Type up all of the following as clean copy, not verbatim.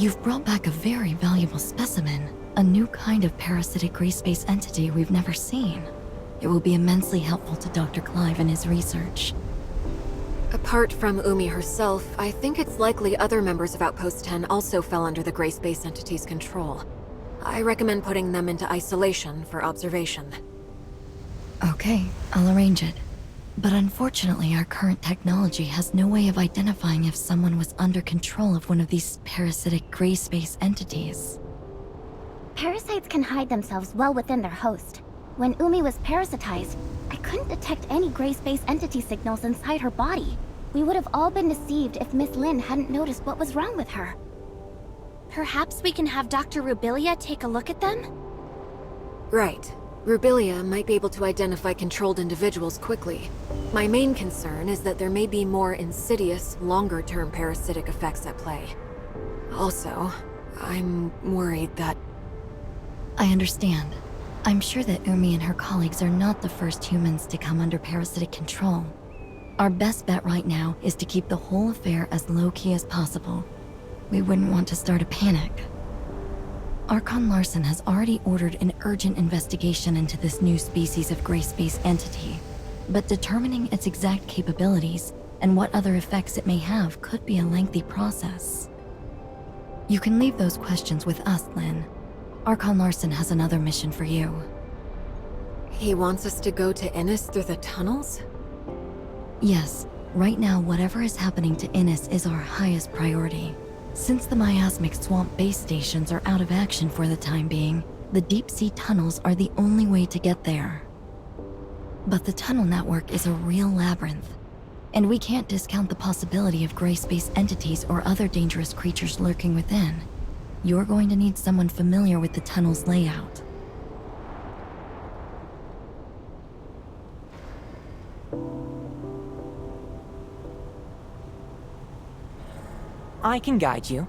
You've brought back a very valuable specimen, a new kind of parasitic gray space entity we've never seen. It will be immensely helpful to Dr. Clive in his research. Apart from Umi herself, I think it's likely other members of Outpost 10 also fell under the Gray Space entity's control. I recommend putting them into isolation for observation. Okay, I'll arrange it. But unfortunately, our current technology has no way of identifying if someone was under control of one of these parasitic gray space entities. Parasites can hide themselves well within their host. When Umi was parasitized, I couldn't detect any gray space entity signals inside her body. We would have all been deceived if Miss Lin hadn't noticed what was wrong with her. Perhaps we can have Dr. Rubilia take a look at them? Right. Rubilia might be able to identify controlled individuals quickly. My main concern is that there may be more insidious, longer-term parasitic effects at play. Also, I'm worried that... I understand. I'm sure that Umi and her colleagues are not the first humans to come under parasitic control. Our best bet right now is to keep the whole affair as low-key as possible. We wouldn't want to start a panic. Archon Larson has already ordered an urgent investigation into this new species of gray space entity, but determining its exact capabilities and what other effects it may have could be a lengthy process. You can leave those questions with us, Lin. Archon Larson has another mission for you. He wants us to go to Innis through the tunnels? Yes, right now whatever is happening to Innis is our highest priority. Since the miasmic swamp base stations are out of action for the time being, the deep-sea tunnels are the only way to get there. But the tunnel network is a real labyrinth, and we can't discount the possibility of gray space entities or other dangerous creatures lurking within. You're going to need someone familiar with the tunnel's layout. I can guide you.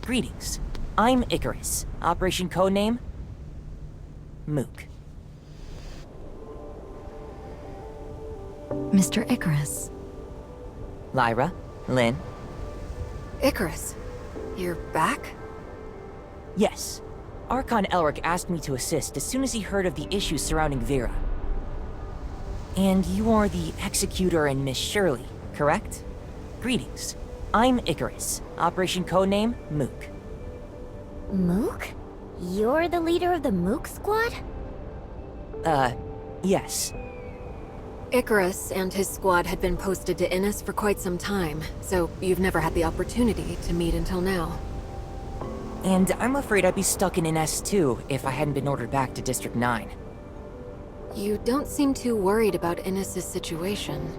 Greetings. I'm Icarus. Operation codename? Mook. Mr. Icarus. Lyra, Lin. Icarus, you're back? Yes. Archon Elric asked me to assist as soon as he heard of the issues surrounding Vera. And you are the Executor and Miss Shirley, correct? Greetings. I'm Icarus. Operation codename Mook. Mook? You're the leader of the Mook squad? Yes. Icarus and his squad had been posted to Innis for quite some time, so you've never had the opportunity to meet until now. And I'm afraid I'd be stuck in Innis too if I hadn't been ordered back to District 9. You don't seem too worried about Innis' situation.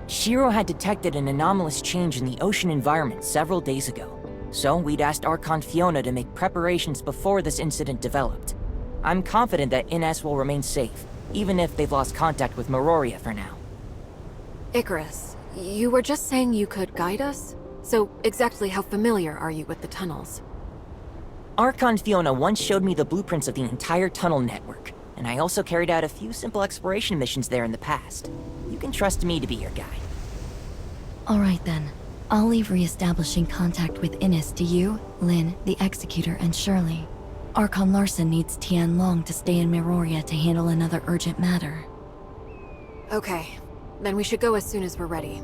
Shiro had detected an anomalous change in the ocean environment several days ago, so we'd asked Archon Fiona to make preparations before this incident developed. I'm confident that Innis will remain safe, even if they've lost contact with Meroria for now. Icarus, you were just saying you could guide us? So exactly how familiar are you with the tunnels? Archon Fiona once showed me the blueprints of the entire tunnel network, and I also carried out a few simple exploration missions there in the past. You can trust me to be your guide. All right then. I'll leave re-establishing contact with Innis to you, Lin, the Executor, and Shirley. Archon Larson needs Tian Long to stay in Meroria to handle another urgent matter. Okay, then we should go as soon as we're ready.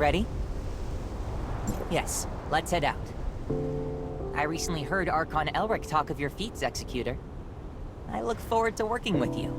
Ready? Yes, let's head out. I recently heard Archon Elric talk of your feats, Executor. I look forward to working with you.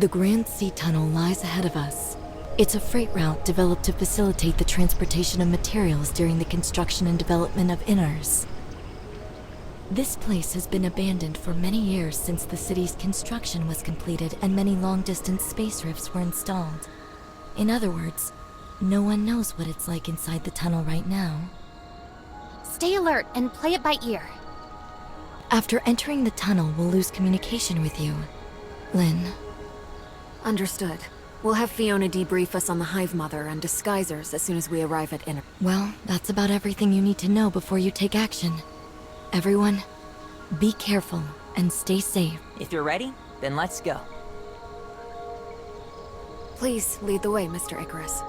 The Grand Sea Tunnel lies ahead of us. It's a freight route developed to facilitate the transportation of materials during the construction and development of Inners. This place has been abandoned for many years since the city's construction was completed and many long-distance space rifts were installed. In other words, no one knows what it's like inside the tunnel right now. Stay alert and play it by ear. After entering the tunnel, we'll lose communication with you. Lynn. Understood. We'll have Fiona debrief us on the Hive Mother and Disguisers as soon as we arrive at Inner. Well, that's about everything you need to know before you take action. Everyone, be careful and stay safe. If you're ready, then let's go. Please lead the way, Mr. Icarus.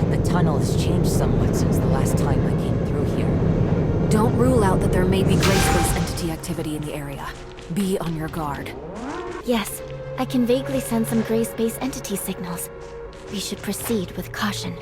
The tunnel has changed somewhat since the last time I came through here. Don't rule out that there may be Gray Space entity activity in the area. Be on your guard. Yes, I can vaguely sense some gray space entity signals. We should proceed with caution.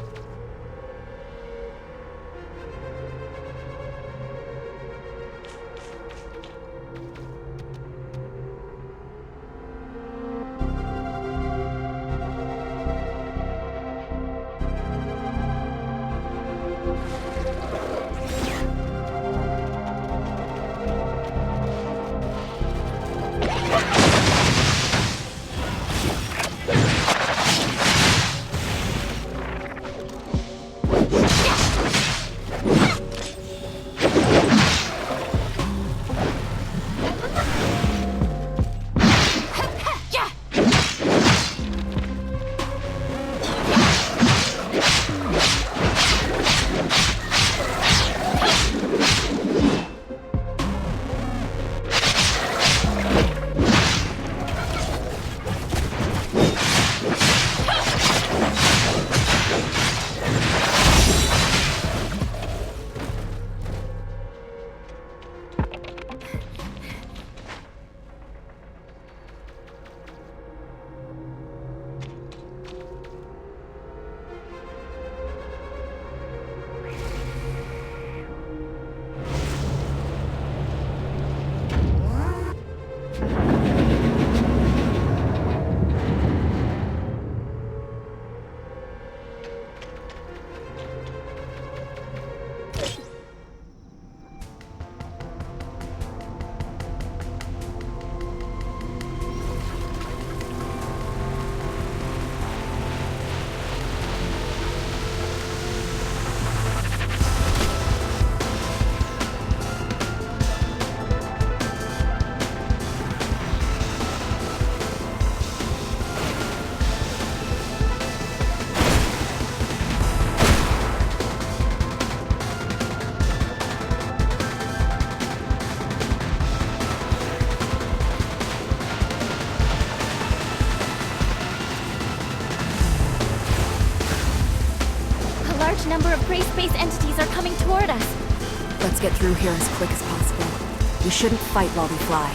gray space entities are coming toward us. Let's get through here as quick as possible. We shouldn't fight while we fly.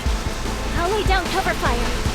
I'll lay down cover fire.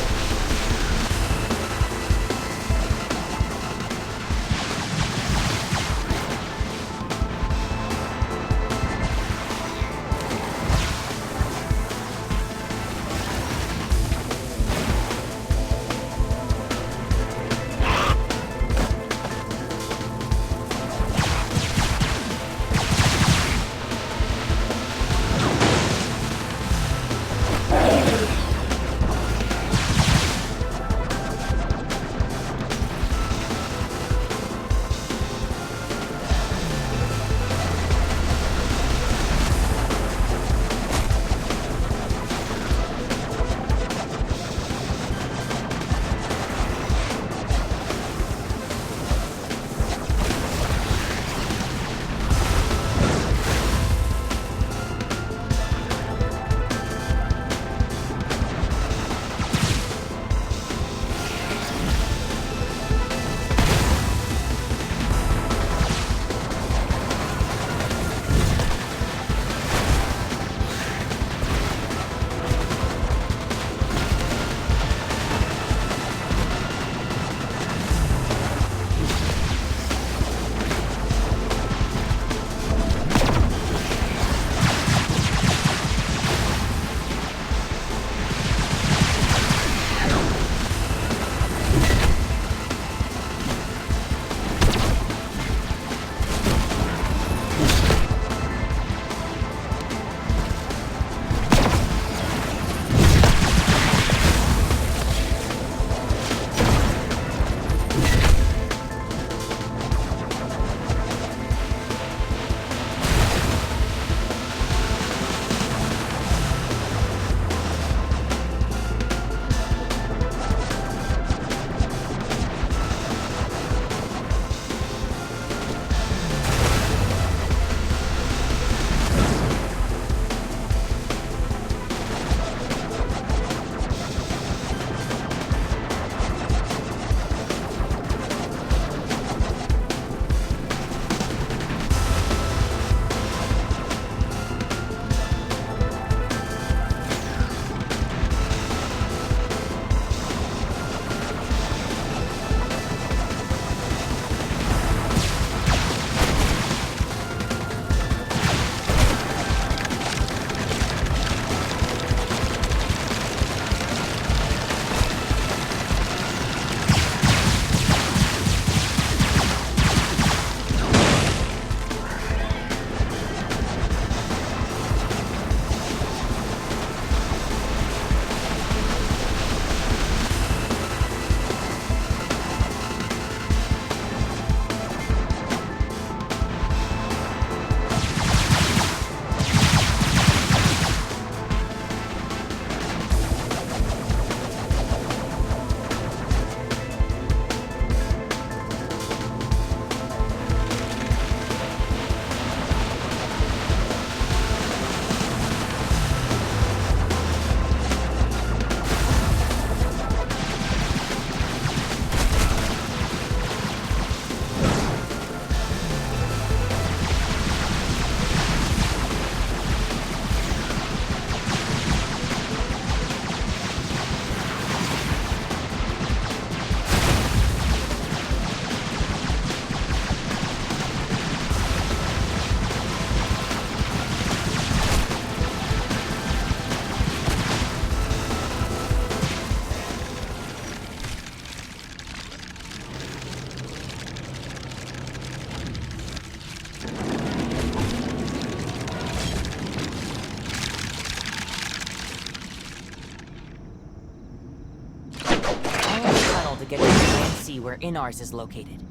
To get to Plan C where Inars is located.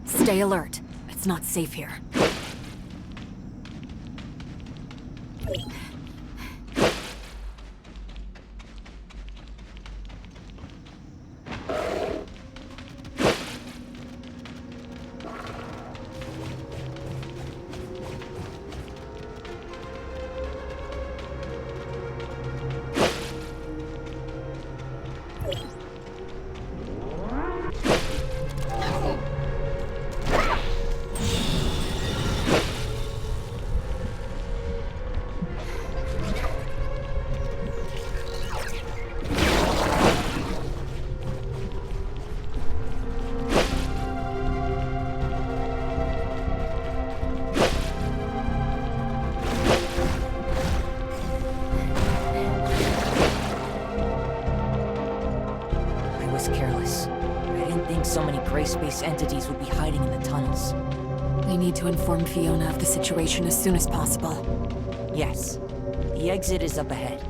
Stay alert. It's not safe here. space entities would be hiding in the tunnels. We need to inform Fiona of the situation as soon as possible. Yes. The exit is up ahead.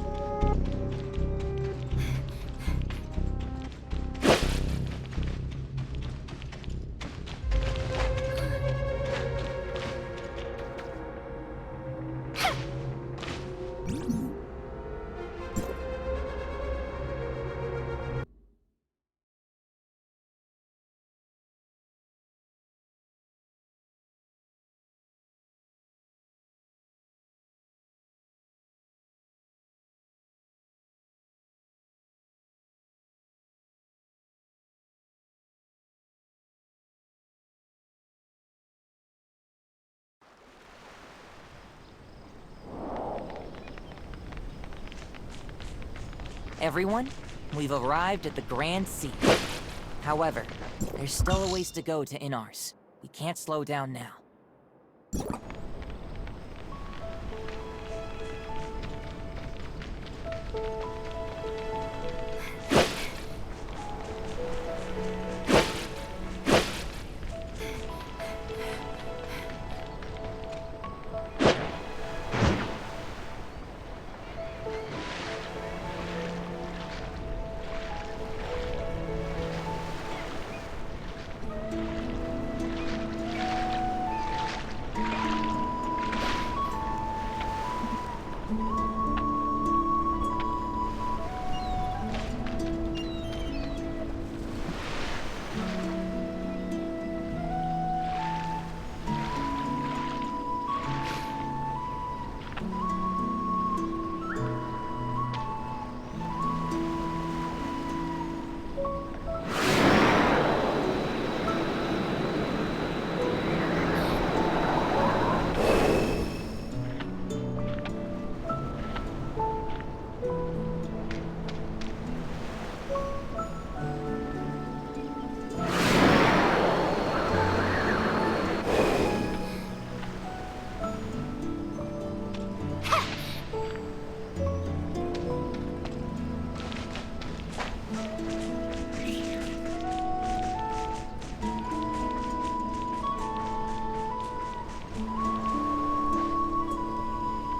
Everyone, we've arrived at the Grand Sea. However, there's still a ways to go to Inars. We can't slow down now.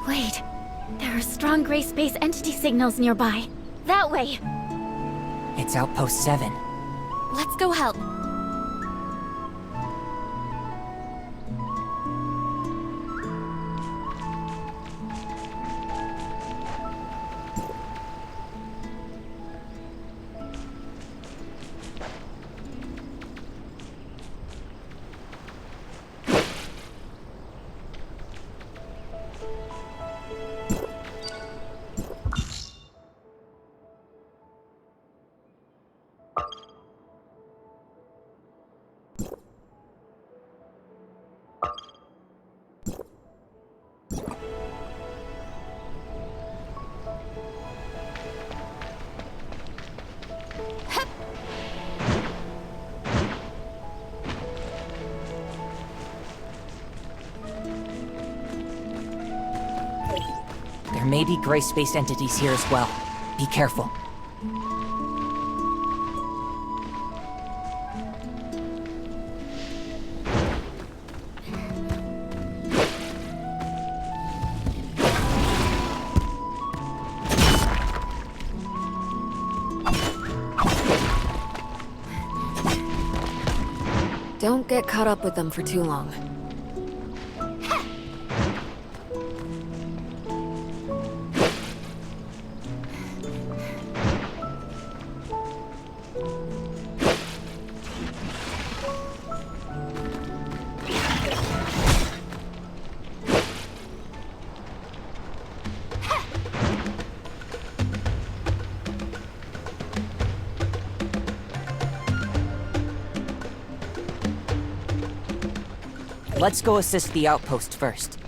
Wait, there are strong gray space entity signals nearby. That way! It's Outpost 7. Let's go help. There may be gray space entities here as well. Be careful. Don't get caught up with them for too long. Let's go assist the outpost first.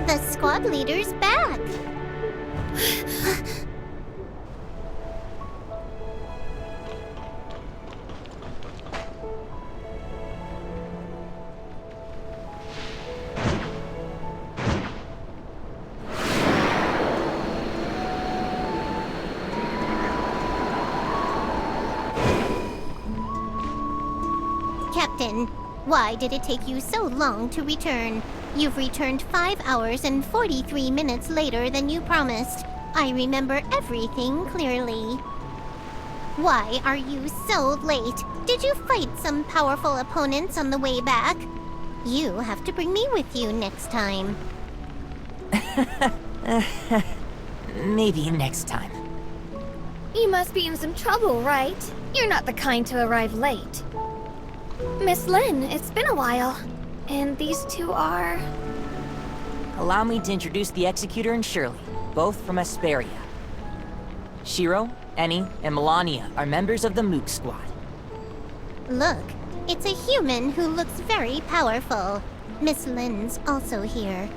The squad leader's back. Captain, why did it take you so long to return? You've returned 5 hours and 43 minutes later than you promised. I remember everything clearly. Why are you so late? Did you fight some powerful opponents on the way back? You have to bring me with you next time. Maybe next time. You must be in some trouble, right? You're not the kind to arrive late. Miss Lin, it's been a while. And these two are... Allow me to introduce the Executor and Shirley, both from Esperia. Shiro, Eni, and Melania are members of the Mook Squad. Look, it's a human who looks very powerful. Miss Lin's also here.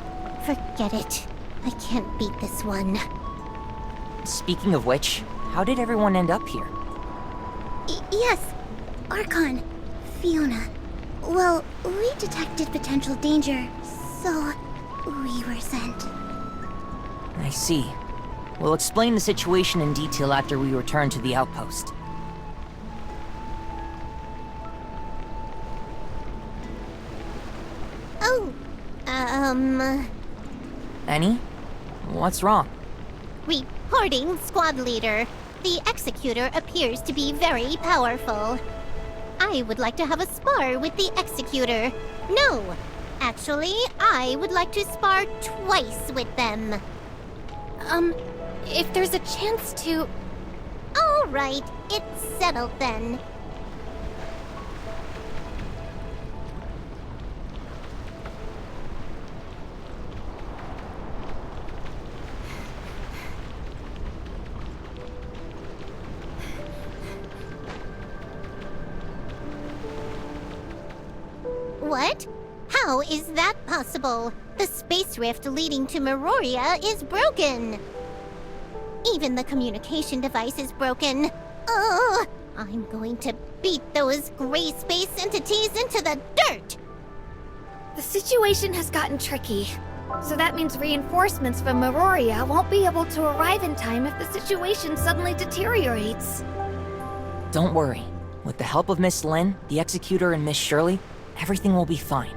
Forget it. I can't beat this one. Speaking of which, how did everyone end up here? Yes, Archon, Fiona. Well, we detected potential danger, so we were sent. I see. We'll explain the situation in detail after we return to the outpost. Oh, Eni? What's wrong? reporting squad leader. The Executor appears to be very powerful. I would like to have a spar with the Executor. No, actually, I would like to spar twice with them. If there's a chance to... All right, it's settled then. What? How is that possible? The space rift leading to Meroria is broken. Even the communication device is broken. Ugh! I'm going to beat those gray space entities into the dirt! The situation has gotten tricky. So that means reinforcements from Meroria won't be able to arrive in time if the situation suddenly deteriorates. Don't worry. With the help of Miss Lin, the Executor, and Miss Shirley, everything will be fine.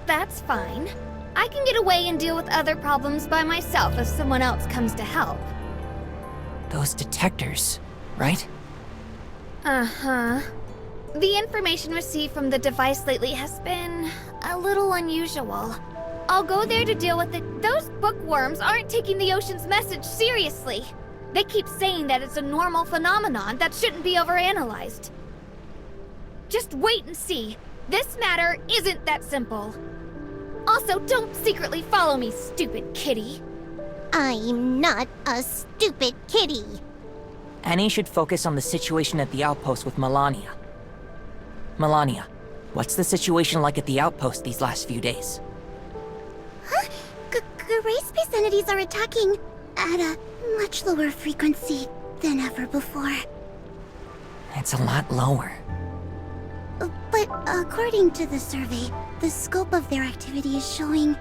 That's fine. I can get away and deal with other problems by myself if someone else comes to help. Those detectors, right? Uh-huh. The information received from the device lately has been a little unusual. I'll go there to deal with it. Those bookworms aren't taking the ocean's message seriously. They keep saying that it's a normal phenomenon that shouldn't be overanalyzed. Just wait and see. This matter isn't that simple. Also, don't secretly follow me, stupid kitty. I'm not a stupid kitty. Annie should focus on the situation at the outpost with Melania. Melania, what's the situation like at the outpost these last few days? Gray space entities are attacking at a much lower frequency than ever before. It's a lot lower. But according to the survey, the scope of their activity is showing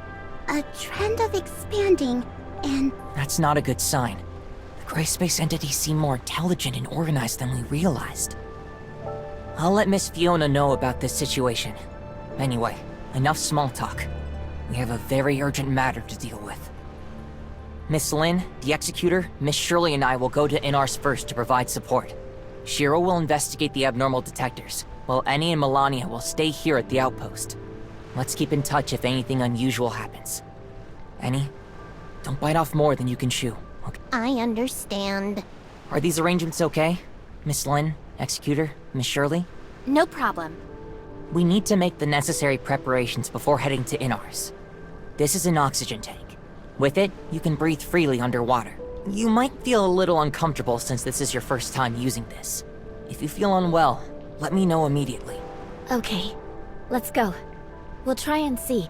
a trend of expanding, and That's not a good sign. The gray space entities seem more intelligent and organized than we realized. I'll let Miss Fiona know about this situation. Anyway, enough small talk. We have a very urgent matter to deal with. Miss Lin, the Executor, Miss Shirley and I will go to Inars first to provide support. Shiro will investigate the abnormal detectors, while Eni and Melania will stay here at the outpost. Let's keep in touch if anything unusual happens. Eni, don't bite off more than you can chew, okay? I understand. Are these arrangements okay? Miss Lin, Executor, Miss Shirley? No problem. We need to make the necessary preparations before heading to Inars. This is an oxygen tank. With it, you can breathe freely underwater. You might feel a little uncomfortable since this is your first time using this. If you feel unwell, let me know immediately. Okay, let's go. We'll try and see.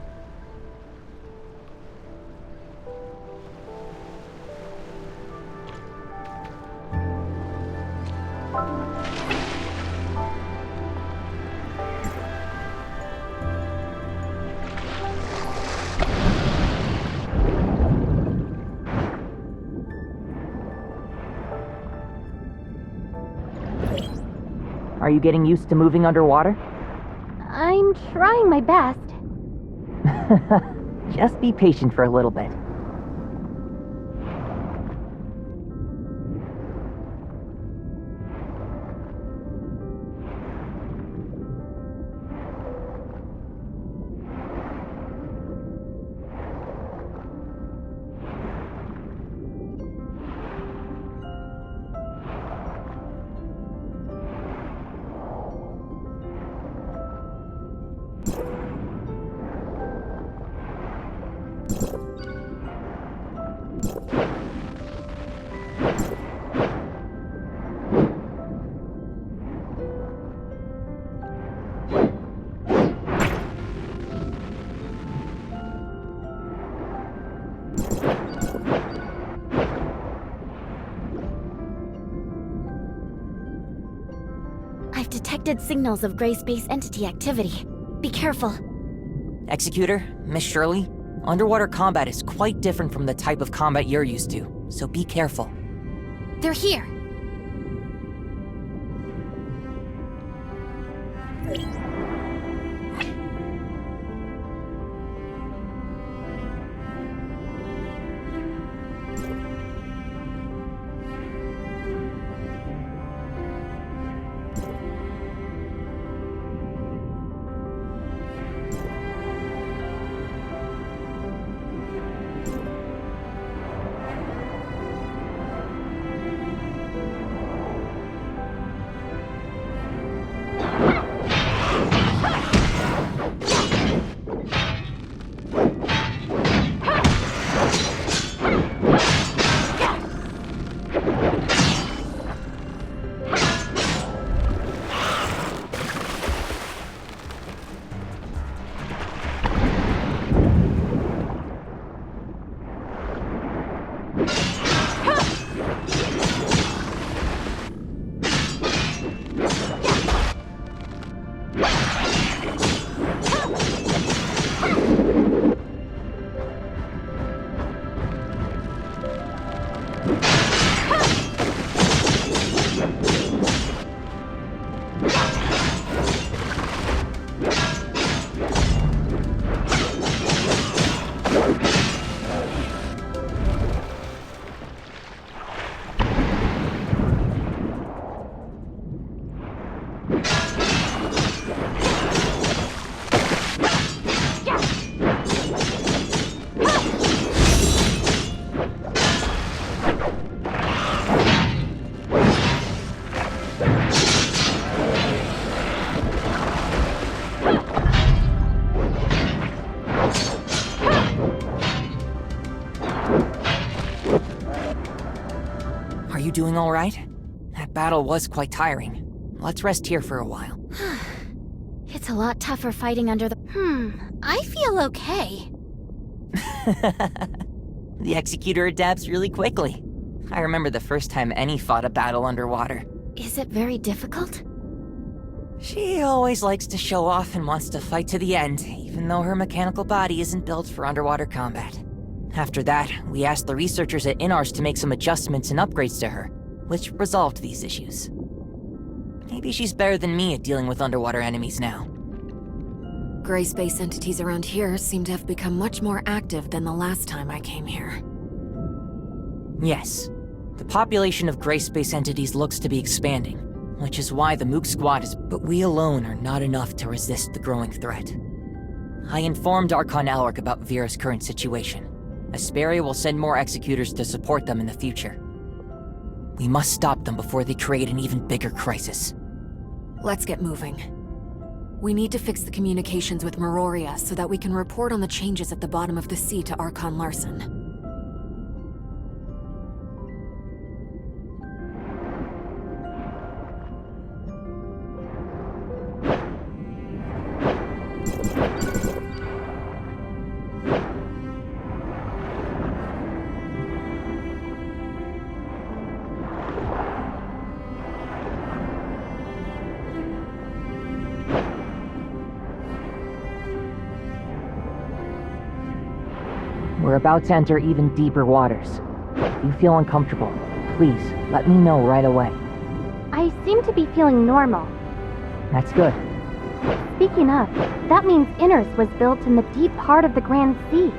Are you getting used to moving underwater? I'm trying my best. Just be patient for a little bit. I've detected signals of gray space entity activity. Be careful. Executor, Miss Shirley, underwater combat is quite different from the type of combat you're used to, so be careful. They're here. Are you doing all right? That battle was quite tiring. Let's rest here for a while. It's a lot tougher fighting under the... I feel okay. The Executor adapts really quickly. I remember the first time Annie fought a battle underwater. Is it very difficult? She always likes to show off and wants to fight to the end, even though her mechanical body isn't built for underwater combat. After that, we asked the researchers at Inars to make some adjustments and upgrades to her, which resolved these issues. Maybe she's better than me at dealing with underwater enemies now. Gray space entities around here seem to have become much more active than the last time I came here. Yes. The population of gray space entities looks to be expanding, which is why the Mook Squad is... But we alone are not enough to resist the growing threat. I informed Archon Alric about Vera's current situation. Asperia will send more executors to support them in the future. We must stop them before they create an even bigger crisis. Let's get moving. We need to fix the communications with Meroria so that we can report on the changes at the bottom of the sea to Archon Larson. We're about to enter even deeper waters. If you feel uncomfortable, please let me know right away. I seem to be feeling normal. That's good. Speaking of, that means Inners was built in the deep heart of the Grand Sea.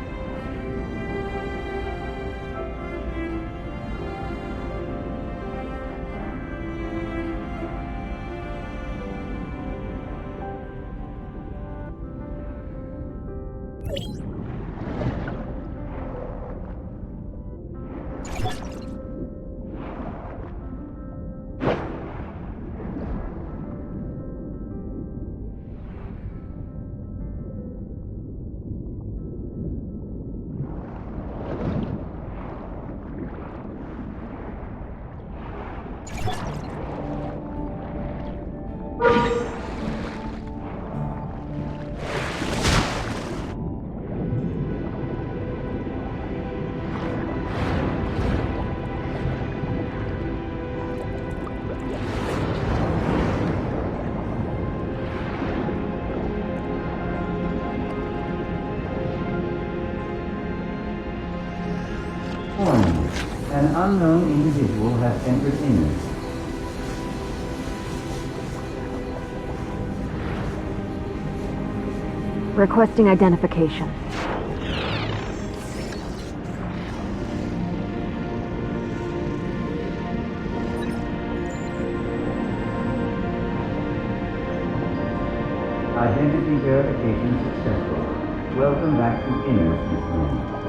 Warning. An unknown individual has entered Inners. Requesting identification. Identity verification successful. Welcome back to Inners, Miss Lin.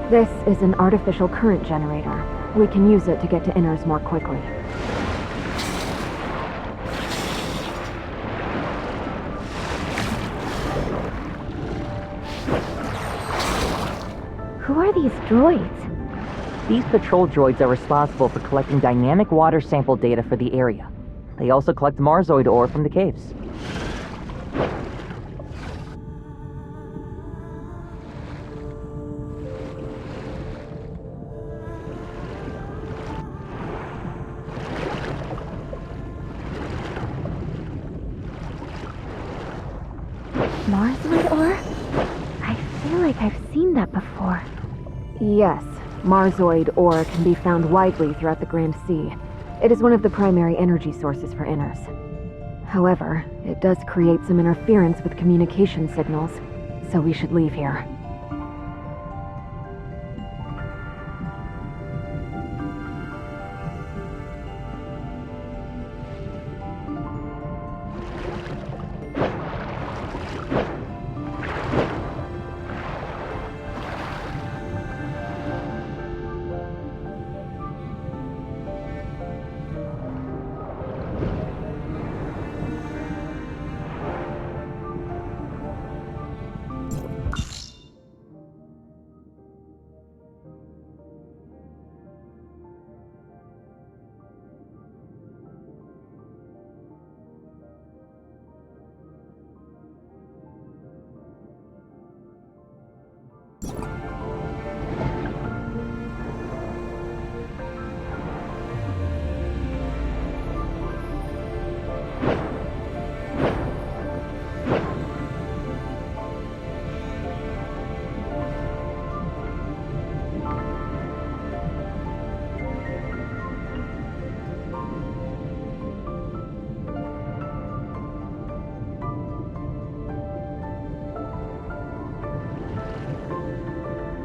This is an artificial current generator. We can use it to get to Inners more quickly. Who are these droids? These patrol droids are responsible for collecting dynamic water sample data for the area. They also collect Marzoid ore from the caves. Marzoid ore? I feel like I've seen that before. Yes, Marzoid ore can be found widely throughout the Grand Sea. It is one of the primary energy sources for Inners. However, it does create some interference with communication signals, so we should leave here.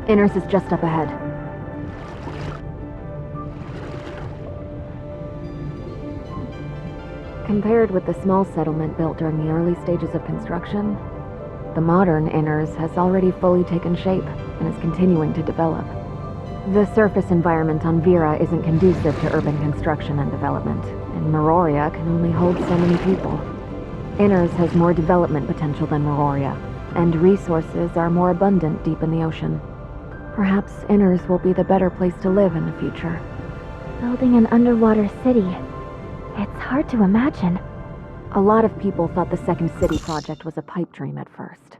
Inners is just up ahead. Compared with the small settlement built during the early stages of construction, the modern Inners has already fully taken shape and is continuing to develop. The surface environment on Vera isn't conducive to urban construction and development, and Meroria can only hold so many people. Inners has more development potential than Meroria, and resources are more abundant deep in the ocean. Perhaps Inners will be the better place to live in the future. Building an underwater city. It's hard to imagine. A lot of people thought the Second City project was a pipe dream at first.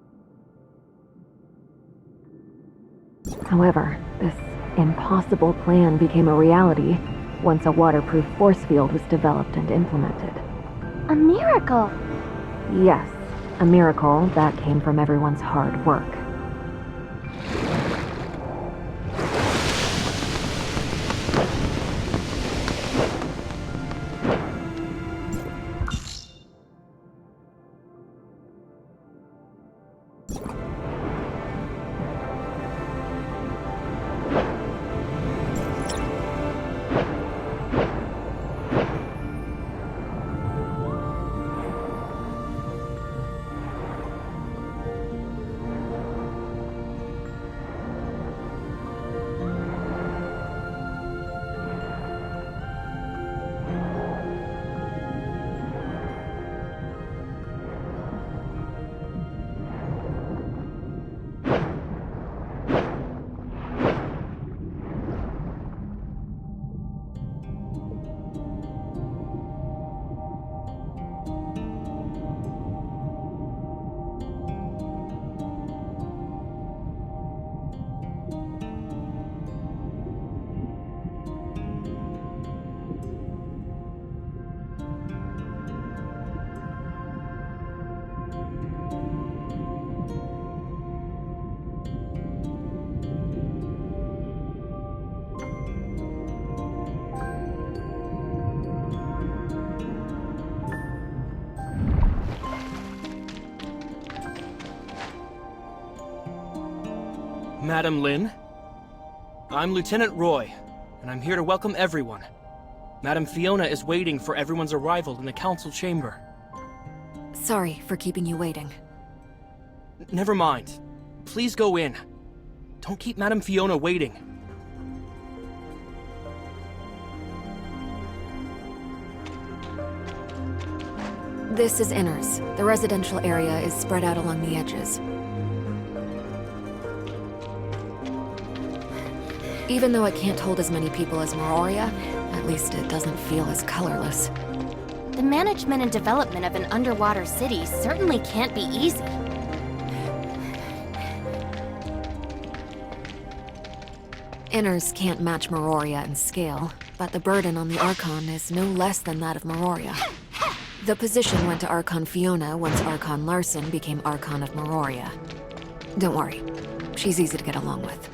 However, this impossible plan became a reality once a waterproof force field was developed and implemented. A miracle! Yes, a miracle that came from everyone's hard work. Madam Lin? I'm Lieutenant Roy, and I'm here to welcome everyone. Madam Fiona is waiting for everyone's arrival in the council chamber. Sorry for keeping you waiting. Never mind. Please go in. Don't keep Madam Fiona waiting. This is Inners. The residential area is spread out along the edges. Even though it can't hold as many people as Meroria, at least it doesn't feel as colorless. The management and development of an underwater city certainly can't be easy. Inners can't match Meroria in scale, but the burden on the Archon is no less than that of Meroria. The position went to Archon Fiona once Archon Larson became Archon of Meroria. Don't worry, she's easy to get along with.